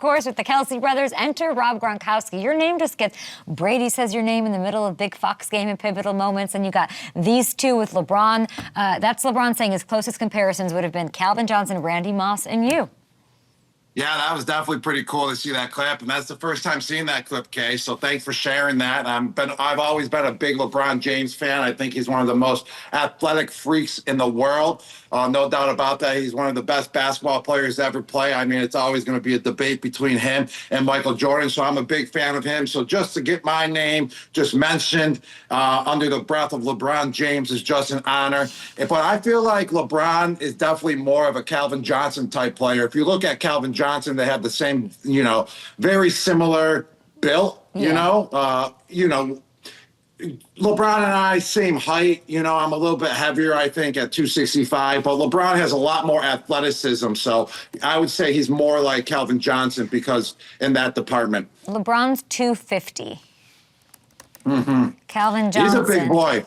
course, with the Kelce brothers. Enter Rob Gronkowski. Your name just gets, Brady says your name in the middle of big Fox game and pivotal moments, and you got these two with LeBron. That's LeBron saying his closest comparisons would have been Calvin Johnson, Randy Moss, and you. Yeah, that was definitely pretty cool to see that clip, and that's the first time seeing that clip, Kay. So thanks for sharing that. I've always been a big LeBron James fan. I think he's one of the most athletic freaks in the world. No doubt about that. He's one of the best basketball players to ever play. I mean, it's always going to be a debate between him and Michael Jordan. So I'm a big fan of him. So just to get my name just mentioned under the breath of LeBron James is just an honor. But I feel like LeBron is definitely more of a Calvin Johnson type player. If you look at Calvin Johnson, they have the same, very similar build, LeBron and I, same height. I'm a little bit heavier, I think, at 265, but LeBron has a lot more athleticism. So I would say he's more like Calvin Johnson because in that department. LeBron's 250. Calvin Johnson. He's a big boy.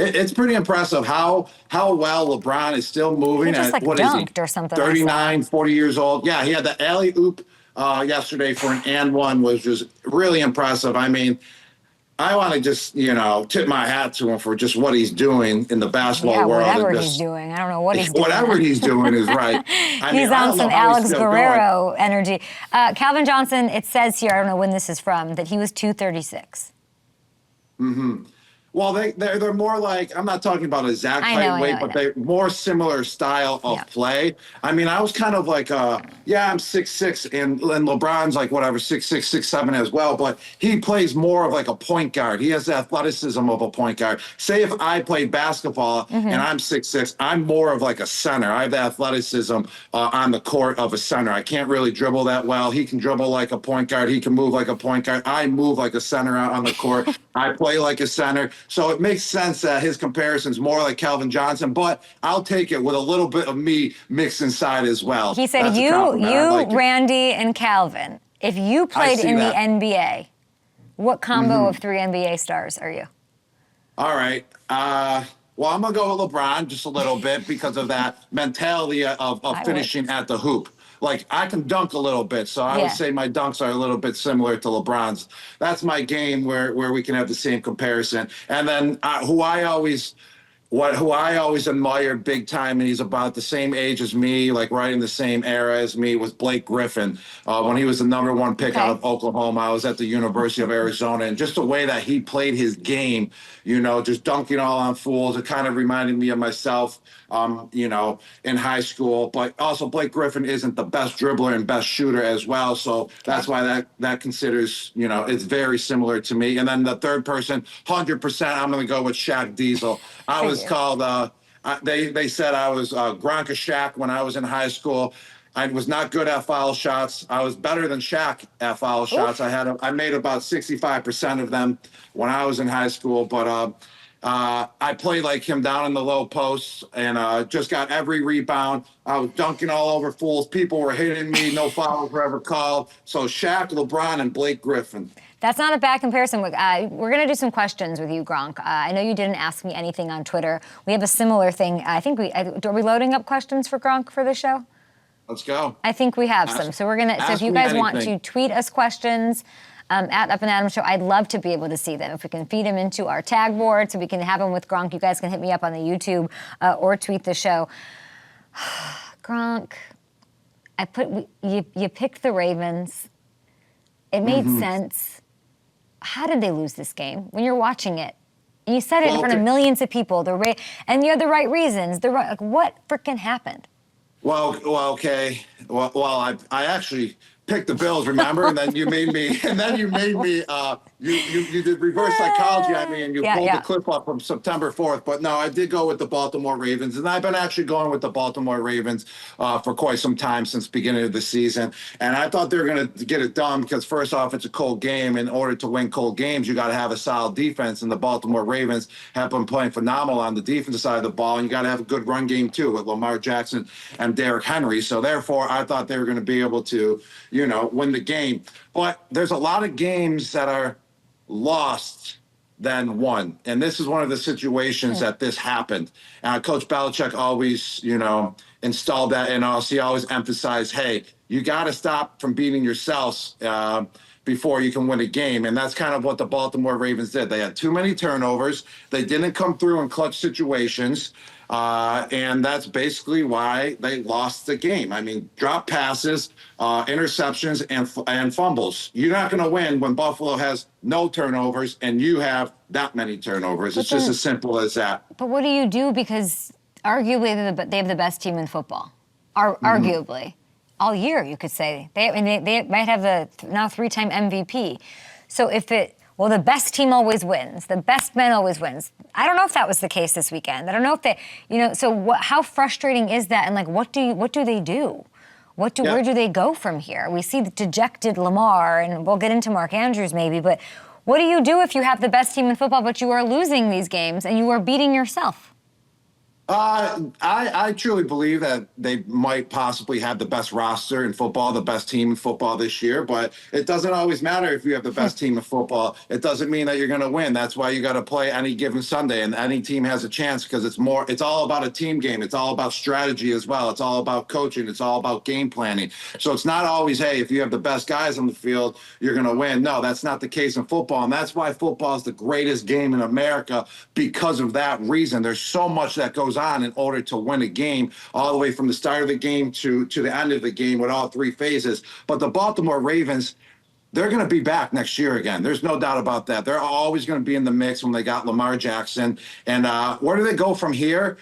It's pretty impressive how well LeBron is still moving. He just at, what is he? Or something 39, 40 years old. Yeah, he had the alley-oop yesterday for an and one, was just really impressive. I mean, I want to just, tip my hat to him for just what he's doing in the basketball world. Whatever he's doing. I don't know what he's doing. Whatever he's doing is right. He's on some Alex Guerrero energy. Calvin Johnson, it says here, I don't know when this is from, that he was 236. Well, they're more like, I'm not talking about exact height weight, but they're more similar style of play. I mean, I was kind of like, I'm 6'6", and LeBron's like whatever, 6'6", 6'7" as well, but he plays more of like a point guard. He has the athleticism of a point guard. Say if I played basketball and I'm 6'6", I'm more of like a center. I have the athleticism on the court of a center. I can't really dribble that well. He can dribble like a point guard. He can move like a point guard. I move like a center out on the court. I play like a center. So it makes sense that his comparison's more like Calvin Johnson, but I'll take it with a little bit of me mixed inside as well. He said, Randy, and Calvin, if you played in the NBA, what combo of three NBA stars are you? All right. Well, I'm going to go with LeBron just a little bit because of that mentality of finishing at the hoop. Like, I can dunk a little bit, so I would say my dunks are a little bit similar to LeBron's. That's my game where we can have the same comparison. And then who I always admired big time, and he's about the same age as me, like right in the same era as me, was Blake Griffin. When he was the #1 pick out of Oklahoma, I was at the University of Arizona, and just the way that he played his game, just dunking all on fools, it kind of reminded me of myself, in high school. But also Blake Griffin isn't the best dribbler and best shooter as well, so that's why that considers, it's very similar to me. And then the third person, 100%, I'm going to go with Shaq Diesel. I was called, they said I was Gronk Shaq when I was in high school. I was not good at foul shots. I was better than Shaq at foul shots. I made about 65% of them when I was in high school, but I played like him down in the low posts and just got every rebound. I was dunking all over fools. People were hitting me. No fouls were ever called. So Shaq, LeBron, and Blake Griffin. That's not a bad comparison. We're going to do some questions with you, Gronk. I know you didn't ask me anything on Twitter. We have a similar thing. I think are we loading up questions for Gronk for the show? Let's go. I think we have some. So so if you guys want to tweet us questions at Up and Adam Show, I'd love to be able to see them. If we can feed them into our tag board so we can have them with Gronk, you guys can hit me up on the YouTube or tweet the show. Gronk, you picked the Ravens. It made sense. How did they lose this game when you're watching it? And you said it in front of millions of people, and you had the right reasons. What freaking happened? Well, okay. Well, I actually picked the Bills, remember? And then you made me, you did reverse psychology on me and you pulled the clip up from September 4th. But no, I did go with the Baltimore Ravens. And I've been actually going with the Baltimore Ravens for quite some time since the beginning of the season. And I thought they were going to get it done because first off, it's a cold game. In order to win cold games, you got to have a solid defense. And the Baltimore Ravens have been playing phenomenal on the defensive side of the ball. And you got to have a good run game too with Lamar Jackson and Derrick Henry. So therefore, I thought they were going to be able to, win the game. But there's a lot of games that are lost than won. And this is one of the situations that this happened. Coach Belichick always, installed that in us. He always emphasized, hey, you got to stop from beating yourselves before you can win a game. And that's kind of what the Baltimore Ravens did. They had too many turnovers. They didn't come through in clutch situations. And that's basically why they lost the game. I mean, drop passes, interceptions, and fumbles. You're not going to win when Buffalo has no turnovers and you have that many turnovers. It's just as simple as that. But what do you do? Because arguably they have the best team in football. Arguably. All year, you could say. They might have the now 3-time MVP. So well, the best team always wins. The best man always wins. I don't know if that was the case this weekend. I don't know if so how frustrating is that? And like, what do they do? Where do they go from here? We see the dejected Lamar, and we'll get into Mark Andrews maybe, but what do you do if you have the best team in football, but you are losing these games and you are beating yourself? I truly believe that they might possibly have the best roster in football, the best team in football this year, but it doesn't always matter if you have the best team in football. It doesn't mean that you're going to win. That's why you got to play any given Sunday, and any team has a chance because it's all about a team game. It's all about strategy as well. It's all about coaching. It's all about game planning. So it's not always, hey, if you have the best guys on the field, you're going to win. No, that's not the case in football, and that's why football is the greatest game in America because of that reason. There's so much that goes on in order to win a game, all the way from the start of the game to the end of the game with all three phases. But the Baltimore Ravens, they're going to be back next year again. There's no doubt about that. They're always going to be in the mix when they got Lamar Jackson. And where do they go from here?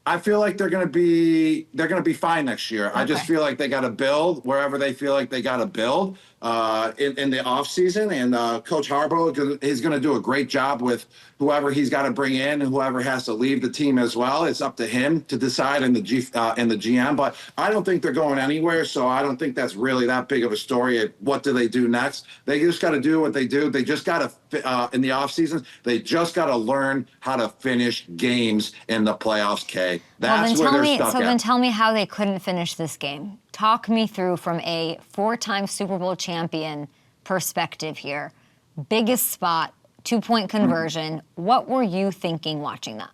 I feel like they're going to be fine next year. Okay. I just feel like they got to build wherever they feel like they got to build in the offseason. And Coach Harbaugh is going to do a great job with whoever he's got to bring in and whoever has to leave the team as well. It's up to him to decide in the GM. But I don't think they're going anywhere, so I don't think that's really that big of a story. What do they do next? They just got to do what they do. They just got to, in the offseason, they just got to learn how to finish games in the playoffs, Kay. That's where they're stuck at. Then tell me how they couldn't finish this game. Talk me through from a 4-time Super Bowl champion perspective here. Biggest spot, 2-point conversion. What were you thinking watching that?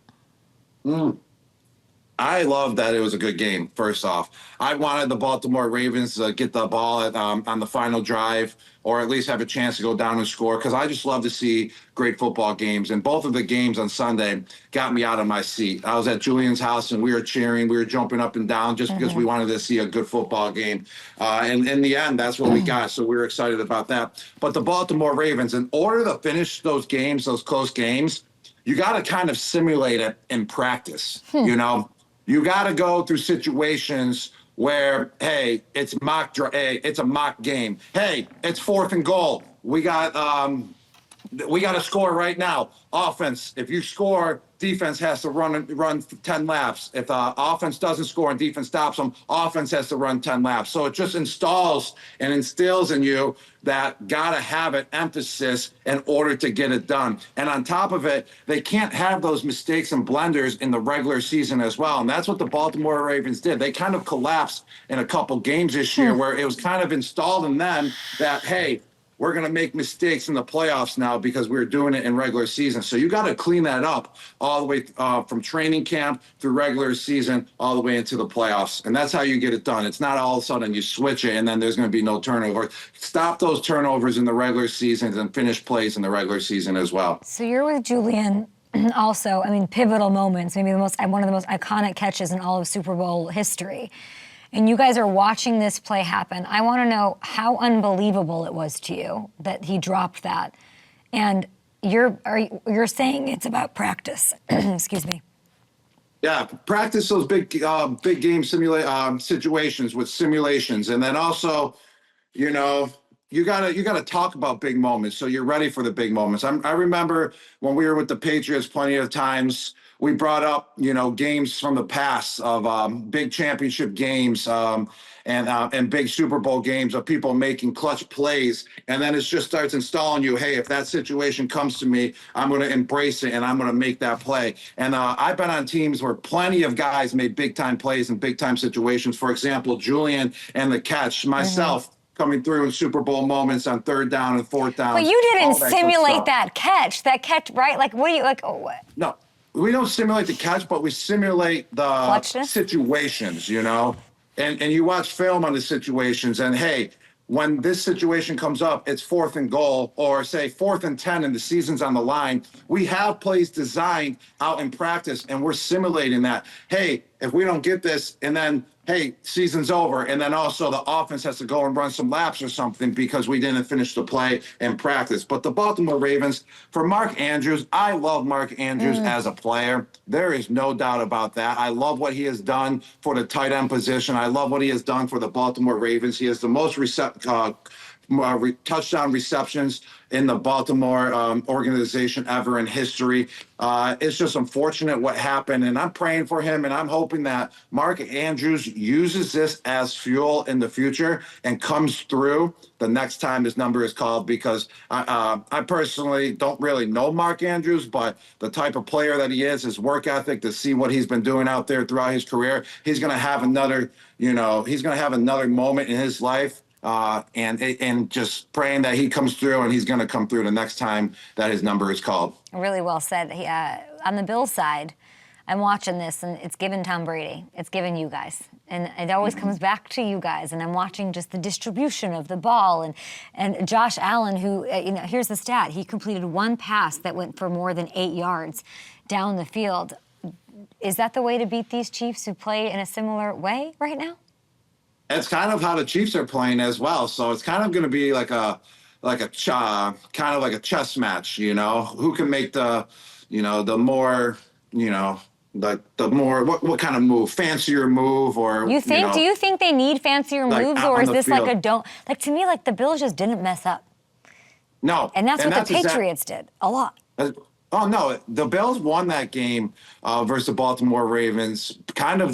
I love that it was a good game, first off. I wanted the Baltimore Ravens to get the ball on the final drive, or at least have a chance to go down and score, because I just love to see great football games. And both of the games on Sunday got me out of my seat. I was at Julian's house, and we were cheering. We were jumping up and down just because we wanted to see a good football game. And in the end, that's what we got, so we were excited about that. But the Baltimore Ravens, in order to finish those games, those close games, you got to kind of simulate it in practice, You got to go through situations where, hey, it's a mock game. Hey, it's 4th and goal. We got to score right now. Offense, if you score, defense has to run 10 laps. If offense doesn't score and defense stops them, offense has to run 10 laps. So it just installs and instills in you that got to have an emphasis in order to get it done. And on top of it, they can't have those mistakes and blunders in the regular season as well. And that's what the Baltimore Ravens did. They kind of collapsed in a couple games this year where it was kind of installed in them that, hey, we're going to make mistakes in the playoffs now because we were doing it in regular season. So you got to clean that up all the way from training camp through regular season all the way into the playoffs. And that's how you get it done. It's not all of a sudden you switch it and then there's going to be no turnover. Stop those turnovers in the regular seasons and finish plays in the regular season as well. So you're with Julian also, pivotal moments, maybe one of the most iconic catches in all of Super Bowl history. And you guys are watching this play happen. I want to know how unbelievable it was to you that he dropped that. And you're saying it's about practice. Excuse me. Yeah, practice those big game situations with simulations, and then also, you gotta talk about big moments so you're ready for the big moments. I remember when we were with the Patriots, plenty of times we brought up, games from the past of big championship games and big Super Bowl games of people making clutch plays. And then it just starts installing you, hey, if that situation comes to me, I'm going to embrace it and I'm going to make that play. And I've been on teams where plenty of guys made big-time plays in big-time situations. For example, Julian and the catch, myself, coming through in Super Bowl moments on 3rd down and 4th down. But you didn't simulate that catch. That catch, right? Like, what do you, like, oh, what? No. We don't simulate the catch, but we simulate the situations, and you watch film on the situations, and hey, when this situation comes up, it's 4th and goal, or say 4th and 10 and the season's on the line, we have plays designed out in practice and we're simulating that. Hey, if we don't get this, and then, hey, season's over, and then also the offense has to go and run some laps or something because we didn't finish the play in practice. But the Baltimore Ravens, for Mark Andrews, I love Mark Andrews as a player. There is no doubt about that. I love what he has done for the tight end position. I love what he has done for the Baltimore Ravens. He has the most touchdown receptions in the Baltimore organization ever in history. It's just unfortunate what happened, and I'm praying for him, and I'm hoping that Mark Andrews uses this as fuel in the future and comes through the next time his number is called, because I personally don't really know Mark Andrews, but the type of player that he is, his work ethic, to see what he's been doing out there throughout his career, he's going to have another, he's going to have another moment in his life. And just praying that he comes through, and he's going to come through the next time that his number is called. Really well said. On the Bills side, I'm watching this, and it's given Tom Brady. It's given you guys. And it always comes back to you guys. And I'm watching just the distribution of the ball. And Josh Allen, who, here's the stat. He completed one pass that went for more than 8 yards down the field. Is that the way to beat these Chiefs who play in a similar way right now? It's kind of how the Chiefs are playing as well. So it's kind of going to be like a chess match, who can make the more, what kind of move, fancier move, or do you think they need fancier moves, or is this field like a don't, like, to me, like the Bills just didn't mess up. No. And that's what the Patriots did a lot. Oh, no, the Bills won that game versus the Baltimore Ravens, kind of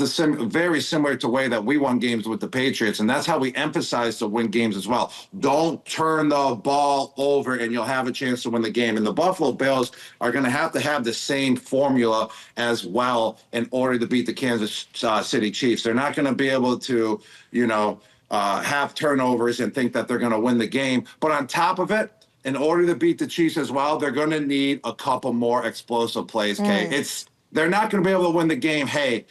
very similar to the way that we won games with the Patriots, and that's how we emphasize to win games as well. Don't turn the ball over, and you'll have a chance to win the game. And the Buffalo Bills are going to have the same formula as well in order to beat the Kansas City Chiefs. They're not going to be able to, have turnovers and think that they're going to win the game. But on top of it, in order to beat the Chiefs as well, they're going to need a couple more explosive plays, Kay. They're not going to be able to win the game. Hey,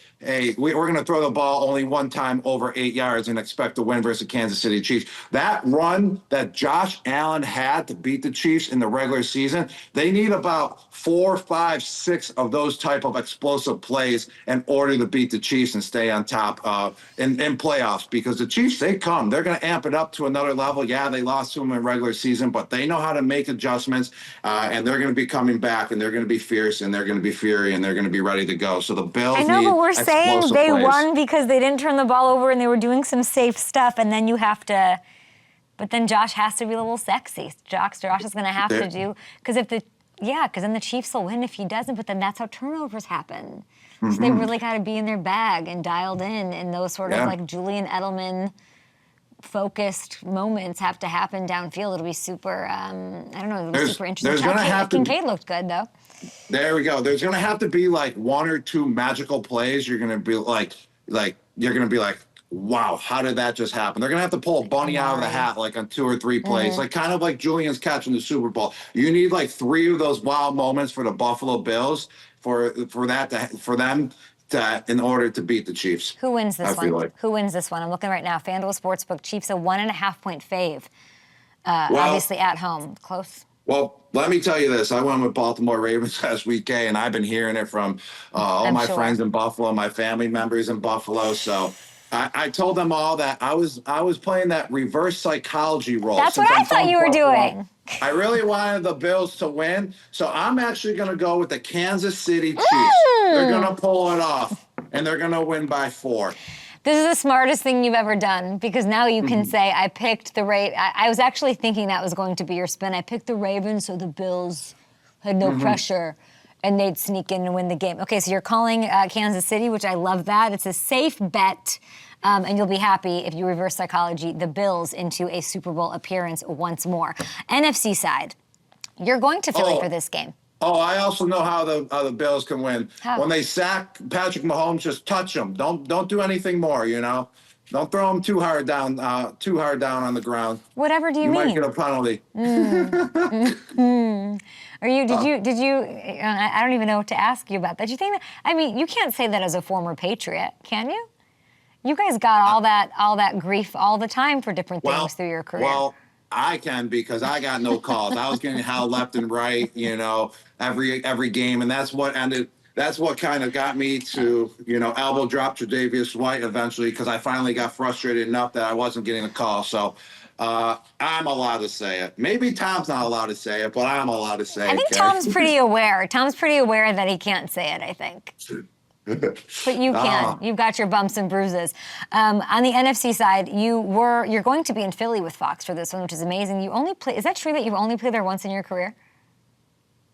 we're going to throw the ball only one time over 8 yards and expect to win versus Kansas City Chiefs. That run that Josh Allen had to beat the Chiefs in the regular season, they need about 4, 5, 6 of those type of explosive plays in order to beat the Chiefs and stay on top in playoffs. Because the Chiefs, they're going to amp it up to another level. Yeah, they lost to them in regular season, but they know how to make adjustments, and they're going to be coming back, and they're going to be fierce, and they're going to be fury, and they're going to be ready to go. So the Bills, I know, but we're saying they plays. won because they didn't turn the ball over and they were doing some safe stuff, and then but then Josh has to be a little sexy. Josh is going to have to do, because then the Chiefs will win if he doesn't, but then that's how turnovers happen. So they really got to be in their bag and dialed in those sort of like Julian Edelman focused moments have to happen downfield. It'll be super, it'll be super interesting. Kincaid looked good, though. There we go. There's going to have to be like 1 or 2 magical plays. You're going to be like, wow, how did that just happen? They're going to have to pull a bunny out of the hat like on 2 or 3 plays, like kind of like Julian's catch in the Super Bowl. You need like 3 of those wild moments for the Buffalo Bills for them in order to beat the Chiefs. Who wins this one? Like. Who wins this one? I'm looking right now. FanDuel Sportsbook, Chiefs a 1.5-point fave. Obviously at home. Close. Well, let me tell you this. I went with Baltimore Ravens last week, and I've been hearing it from all my friends in Buffalo, my family members in Buffalo. So I told them all that I was playing that reverse psychology role. That's what I thought you were doing. I really wanted the Bills to win, so I'm actually going to go with the Kansas City Chiefs. They're going to pull it off, and they're going to win by 4. This is the smartest thing you've ever done, because now you can say, I picked the Ravens. I was actually thinking that was going to be your spin. I picked the Ravens so the Bills had no pressure and they'd sneak in and win the game. Okay, so you're calling Kansas City, which I love that. It's a safe bet, and you'll be happy if you reverse psychology the Bills into a Super Bowl appearance once more. NFC side, you're going to Philly for this game. Oh, I also know how the Bills can win. How? When they sack Patrick Mahomes, just touch him. Don't do anything more. Don't throw him too hard down on the ground. Whatever do you mean? You might get a penalty. Are you? Did you? I don't even know what to ask you about that. Do you think that? I mean, you can't say that as a former Patriot, can you? You guys got all that grief all the time for different things through your career. Well, I can because I got no calls. I was getting held left and right, every game, and that's what ended. That's what kind of got me to, elbow drop Tre'Davious White eventually because I finally got frustrated enough that I wasn't getting a call. So I'm allowed to say it. Maybe Tom's not allowed to say it, but I'm allowed to say it. I think Tom's pretty aware. Tom's pretty aware that he can't say it, I think. But you can. You've got your bumps and bruises. On the NFC side, you're going to be in Philly with Fox for this one, which is amazing. Is that true that you've only played there once in your career?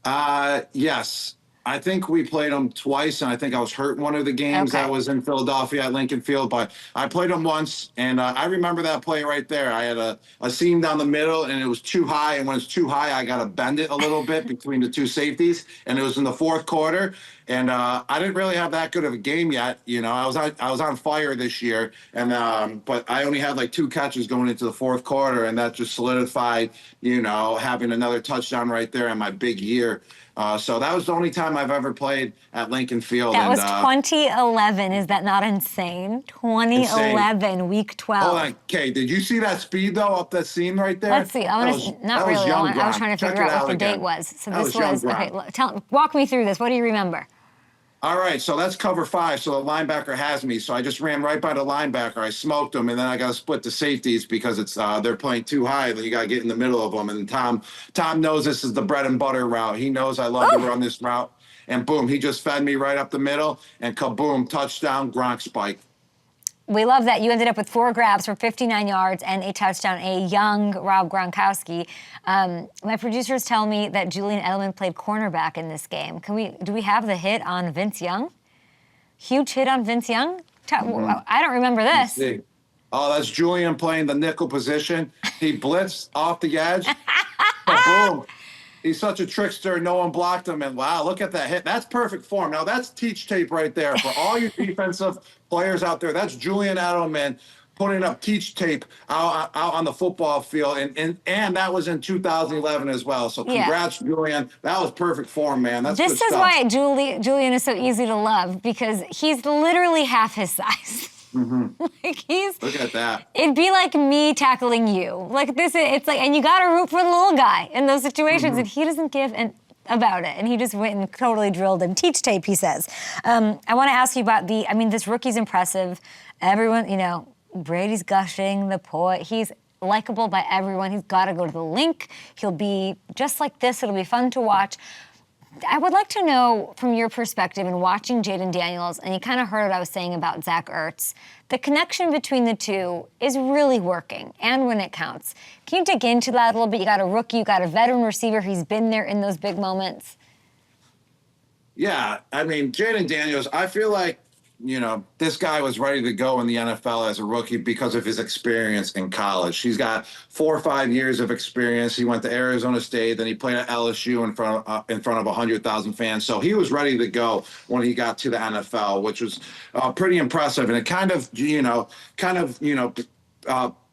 Yes. I think we played them twice, and I think I was hurt one of the games that was in Philadelphia at Lincoln Field. But I played them once, and I remember that play right there. I had a seam down the middle, and it was too high. And when it's too high, I got to bend it a little bit between the two safeties. And it was in the fourth quarter, and I didn't really have that good of a game yet. I was on fire this year, and but I only had like 2 catches going into the fourth quarter, and that just solidified, having another touchdown right there in my big year. So that was the only time I've ever played at Lincoln Field. That was 2011. Is that not insane? 2011, insane. Week 12. Hold on, Kay, did you see that speed, though, up that seam right there? Let's see. I was trying to figure out what the date was. So this was, okay, walk me through this. What do you remember? All right, so that's cover 5. So the linebacker has me. So I just ran right by the linebacker. I smoked him, and then I got to split the safeties because it's they're playing too high. You got to get in the middle of them. And Tom knows this is the bread and butter route. He knows I love to run this route. And boom, he just fed me right up the middle, and kaboom, touchdown, Gronk spike. We love that. You ended up with 4 grabs for 59 yards and a touchdown, a young Rob Gronkowski. My producers tell me that Julian Edelman played cornerback in this game. Do we have the hit on Vince Young? Huge hit on Vince Young? I don't remember this. Oh, that's Julian playing the nickel position. He blitzed off the edge. Boom. He's such a trickster. No one blocked him. And wow, look at that hit. That's perfect form. Now, that's teach tape right there. For all you defensive players out there, that's Julian Edelman putting up teach tape out on the football field. And that was in 2011 as well. So congrats, Julian. That was perfect form, man. That's this good stuff. Why Julian is so easy to love, because he's literally half his size. Mm-hmm. Look at that. It'd be like me tackling you. And you got to root for the little guy in those situations, and he doesn't give about it, and he just went and totally drilled him. Teach tape, he says. I want to ask you about this rookie's impressive. Everyone, Brady's gushing, the poet. He's likable by everyone. He's got to go to the link. He'll be just like this. It'll be fun to watch. I would like to know, from your perspective in watching Jayden Daniels, and you kind of heard what I was saying about Zach Ertz, the connection between the two is really working, and when it counts. Can you dig into that a little bit? You got a rookie, you got a veteran receiver. He's been there in those big moments. Yeah, Jayden Daniels, I feel like, this guy was ready to go in the NFL as a rookie because of his experience in college. He's got 4 or 5 years of experience. He went to Arizona State, then he played at LSU in front of 100,000 fans. So he was ready to go when he got to the NFL, which was pretty impressive. And it kind of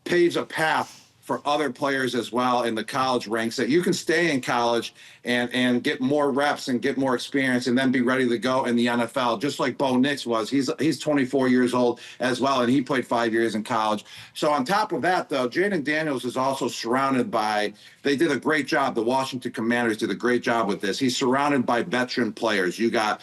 paves a path for other players as well in the college ranks, that you can stay in college and get more reps and get more experience and then be ready to go in the NFL, just like Bo Nix was. He's 24 years old as well, and he played 5 years in college. So on top of that, though, Jayden Daniels is also surrounded by, they did a great job. The Washington Commanders did a great job with this. He's surrounded by veteran players. You got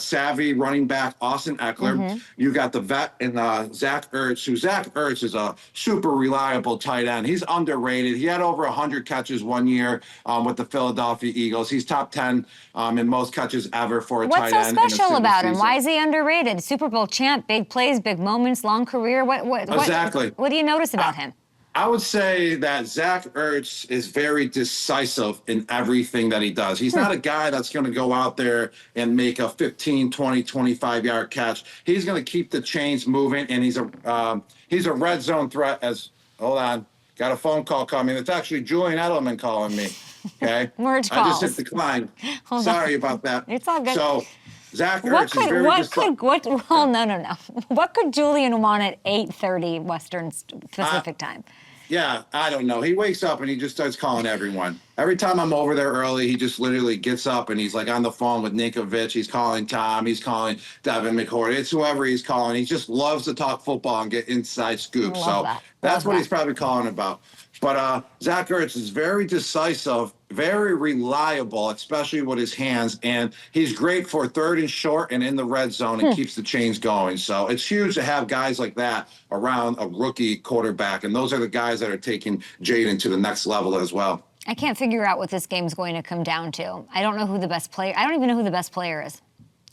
savvy running back Austin Eckler. Mm-hmm. You got the vet in Zach Ertz, Zach Ertz is a super reliable tight end. He's underrated. He had over 100 catches one year with the Philadelphia Eagles. He's top 10 in most catches ever for a tight end. What's so special about him? Why is he underrated? Super Bowl champ, big plays, big moments, long career. Exactly. What do you notice about him? I would say that Zach Ertz is very decisive in everything that he does. He's not a guy that's going to go out there and make a 15, 20, 25-yard catch. He's going to keep the chains moving, and he's a red zone threat as – hold on. Got a phone call coming. It's actually Julian Edelman calling me, okay? Merge calls. I just hit decline. Sorry about that. It's all good. So Zach Ertz is very decisive. No. What could Julian want at 8:30 Western Pacific time? Yeah, I don't know. He wakes up and he just starts calling everyone. every time I'm over there early, he just literally gets up and he's like on the phone with Ninkovich. He's calling Tom. He's calling Devin McCourty. It's whoever he's calling. He just loves to talk football and get inside scoops. So that's what he's probably calling about. But Zach Ertz is very decisive, very reliable, especially with his hands. And he's great for third and short and in the red zone and keeps the chains going. So it's huge to have guys like that around a rookie quarterback. And those are the guys that are taking Jayden to the next level as well. I can't figure out what this game's going to come down to. I don't know who the best player. I don't even know who the best player is.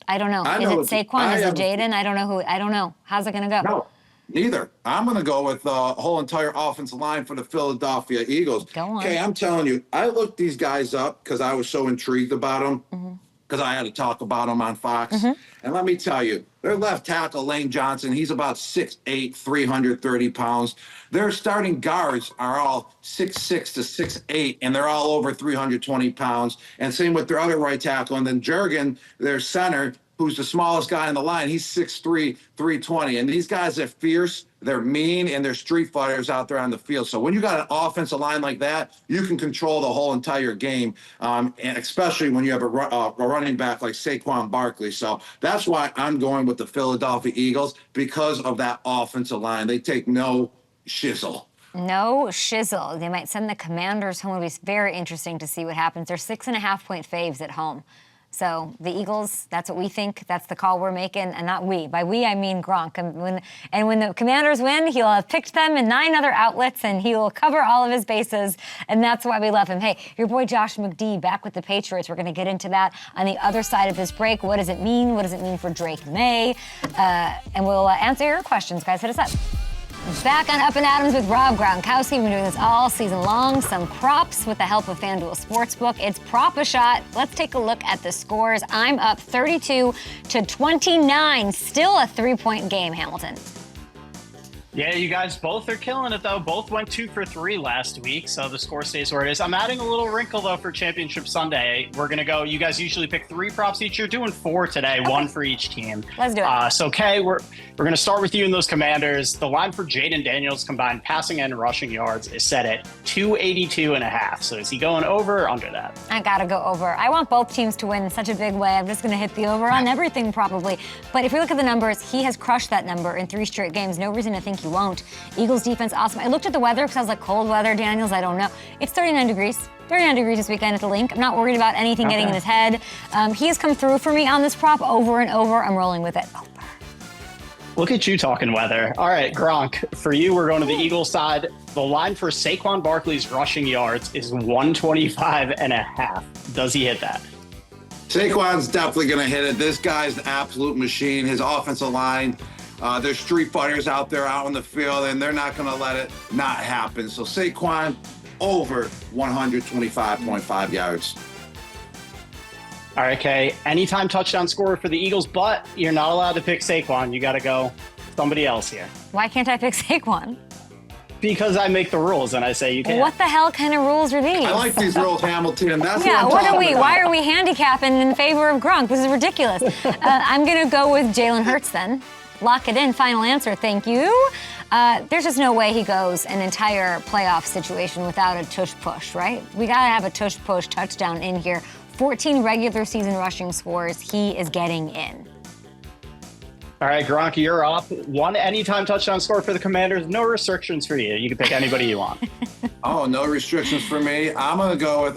I don't know. Is it Saquon? Is it Jayden? I don't know who. I don't know. How's it going to go? No. Neither. I'm going to go with the whole entire offensive line for the Philadelphia Eagles. Go on. Okay, I'm telling you, I looked these guys up because I was so intrigued about them, because I had to talk about them on Fox. And let me tell you, their left tackle, Lane Johnson, he's about 6'8", 330 pounds. Their starting guards are all 6'6" to 6'8", and they're all over 320 pounds. And same with their other right tackle. And then Jurgen, their center, who's the smallest guy in the line, he's 6'3", 320. And these guys are fierce, they're mean, and they're street fighters out there on the field. So when you got an offensive line like that, you can control the whole entire game, and especially when you have a running back like Saquon Barkley. So that's why I'm going with the Philadelphia Eagles, because of that offensive line. They take no shizzle. No shizzle. They might send the Commanders home. It'll be very interesting to see what happens. They're 6.5-point faves at home. So the Eagles, that's what we think. That's the call we're making, and not we. By we, I mean Gronk. And when the Commanders win, he'll have picked them in 9 other outlets, and he will cover all of his bases, and that's why we love him. Hey, your boy Josh McD back with the Patriots. We're going to get into that on the other side of this break. What does it mean? What does it mean for Drake May? And we'll answer your questions, guys. Hit us up. Back on Up and Adams with Rob Gronkowski. We've been doing this all season long. Some props with the help of FanDuel Sportsbook. It's Prop-A-Shot. Let's take a look at the scores. I'm up 32-29. Still a 3-point game, Hamilton. Yeah, you guys both are killing it, though. Both went 2 for 3 last week, so the score stays where it is. I'm adding a little wrinkle, though, for Championship Sunday. We're going to go, you guys usually pick 3 props each. You're doing 4 today, okay. 1 for each team. Let's do it. So, Kay, we're going to start with you and those Commanders. The line for Jayden Daniels combined passing and rushing yards is set at 282.5. So is he going over or under that? I got to go over. I want both teams to win in such a big way. I'm just going to hit the over on everything, probably. But if we look at the numbers, he has crushed that number in 3 straight games. No reason to think he won't. Eagles defense, awesome. I looked at the weather because I was like, cold weather, Daniels, I don't know. It's 39 degrees. 39 degrees this weekend at the link. I'm not worried about anything getting in his head. He has come through for me on this prop over and over. I'm rolling with it. Over. Look at you talking weather. All right, Gronk, for you, we're going to the Eagles side. The line for Saquon Barkley's rushing yards is 125.5. Does he hit that? Saquon's definitely going to hit it. This guy's an absolute machine. His offensive line, there's street fighters out there out on the field, and they're not going to let it not happen. So Saquon over 125.5 yards. All right, Kay. Anytime touchdown scorer for the Eagles, but you're not allowed to pick Saquon. You got to go somebody else here. Why can't I pick Saquon? Because I make the rules and I say you can't. What the hell kind of rules are these? I like these rules, Hamilton. That's yeah, what I'm talking about. Why are we handicapping in favor of Gronk? This is ridiculous. I'm going to go with Jalen Hurts then. Lock it in. Final answer. Thank you. There's just no way he goes an entire playoff situation without a tush-push, right? We got to have a tush-push touchdown in here. 14 regular season rushing scores. He is getting in. All right, Gronk, you're up. 1 anytime touchdown score for the Commanders. No restrictions for you. You can pick anybody you want. Oh, no restrictions for me. I'm going to go with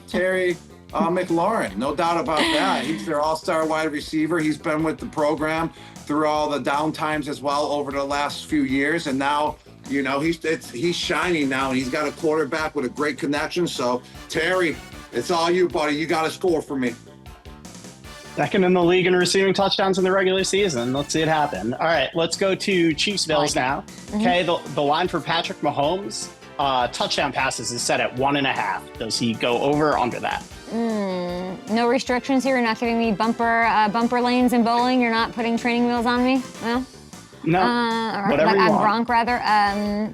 Terry McLaurin. No doubt about that. He's their all-star wide receiver. He's been with the program through all the down times as well over the last few years. And now, you know, he's shining now, and he's got a quarterback with a great connection. So, Terry, it's all you, buddy. You got to score for me. Second in the league in receiving touchdowns in the regular season. Let's see it happen. All right, let's go to Chiefs-Bills now. Okay, the line for Patrick Mahomes, touchdown passes is set at 1.5. Does he go over or under that? No restrictions here. You're not giving me bumper lanes in bowling. You're not putting training wheels on me? No? No, whatever you want. Gronk, rather. I'm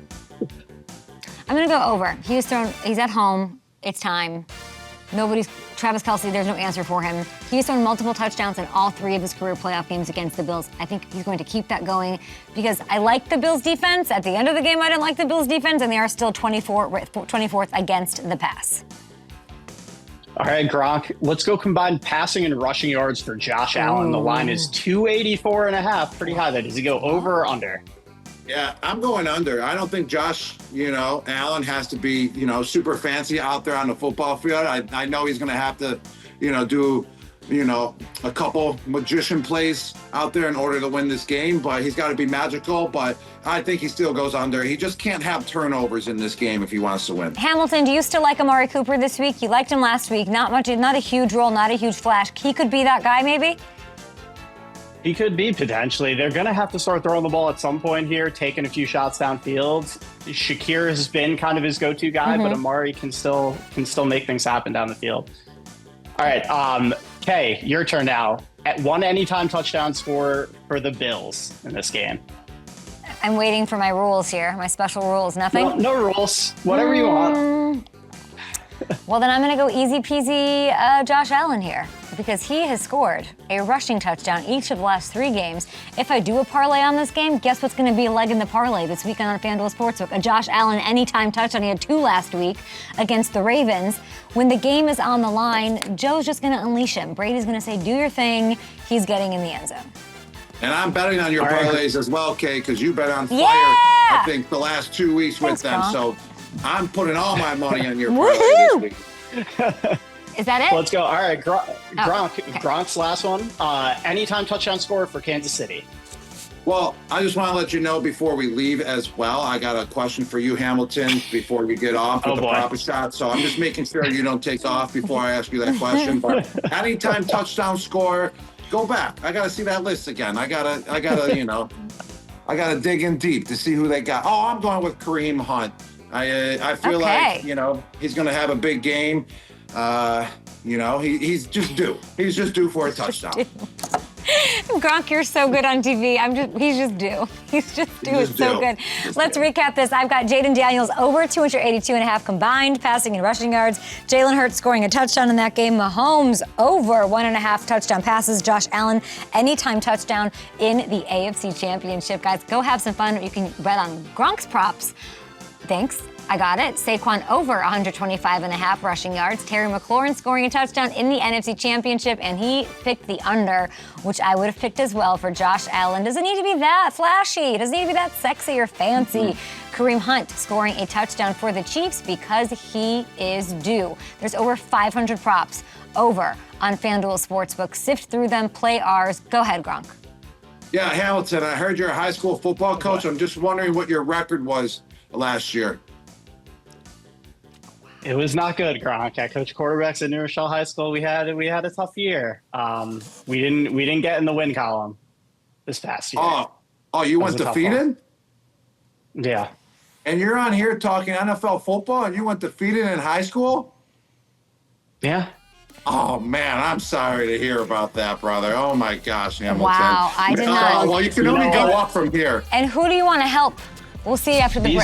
going to go over. He's at home. It's time. Nobody's Travis Kelce, there's no answer for him. He's thrown multiple touchdowns in all 3 of his career playoff games against the Bills. I think he's going to keep that going because I like the Bills defense. At the end of the game, I didn't like the Bills defense, and they are still 24th against the pass. All right, Gronk, let's go combined passing and rushing yards for Josh Allen. The line is 284.5, pretty high there. Does he go over or under? Yeah, I'm going under. I don't think Josh, Allen has to be, super fancy out there on the football field. I know he's going to have to, do, a couple magician plays out there in order to win this game, but he's got to be magical. But I think he still goes under. He just can't have turnovers in this game if he wants to win. Hamilton, do you still like Amari Cooper this week? You liked him last week. Not a huge role, not a huge flash. He could be that guy, maybe? He could be, potentially. They're going to have to start throwing the ball at some point here, taking a few shots downfield. Shakir has been kind of his go-to guy, but Amari can still make things happen down the field. All right, Kay, your turn now. At 1 anytime touchdown score for the Bills in this game. I'm waiting for my rules here, my special rules. Nothing? No rules. Whatever you want. Well, then I'm going to go easy peasy Josh Allen here because he has scored a rushing touchdown each of the last 3 games. If I do a parlay on this game, guess what's going to be a leg in the parlay this weekend on FanDuel Sportsbook? A Josh Allen anytime touchdown. He had 2 last week against the Ravens. When the game is on the line, Joe's just going to unleash him. Brady's going to say, do your thing. He's getting in the end zone. And I'm betting on your parlays as well, Kay, because you bet on fire, I think, the last 2 weeks with them. Gronk. So I'm putting all my money on your parlay this week. Is that it? Let's go. All right, Gronk. Okay. Gronk's last one. Anytime touchdown score for Kansas City. Well, I just want to let you know before we leave as well, I got a question for you, Hamilton, before you get off with the proper shot. So I'm just making sure you don't take off before I ask you that question. But anytime touchdown score, go back. I got to see that list again. I gotta, I gotta dig in deep to see who they got. Oh, I'm going with Kareem Hunt. I feel like, he's going to have a big game. He's just due. He's just due for a touchdown. Gronk, you're so good on TV. He's just due. He's just due. It's so good. Let's recap this. I've got Jayden Daniels over 282.5 combined passing and rushing yards. Jalen Hurts scoring a touchdown in that game. Mahomes over 1.5 touchdown passes. Josh Allen anytime touchdown in the AFC Championship. Guys, go have some fun. You can bet on Gronk's props. Thanks. I got it. Saquon over 125.5 rushing yards. Terry McLaurin scoring a touchdown in the NFC Championship, and he picked the under, which I would have picked as well for Josh Allen. Doesn't need to be that flashy. Doesn't need to be that sexy or fancy. Kareem Hunt scoring a touchdown for the Chiefs because he is due. There's over 500 props over on FanDuel Sportsbook. Sift through them, play ours. Go ahead, Gronk. Yeah, Hamilton, I heard you're a high school football coach. I'm just wondering what your record was last year. It was not good, Gronk. I coached quarterbacks at New Rochelle High School. We had a tough year. We didn't get in the win column this past year. Oh, you went defeated? Yeah. And you're on here talking NFL football, and you went defeated in high school? Yeah. Oh, man, I'm sorry to hear about that, brother. Oh, my gosh, Hamilton. Wow, I did not. Well, you can only go up from here. And who do you want to help? We'll see you after the break.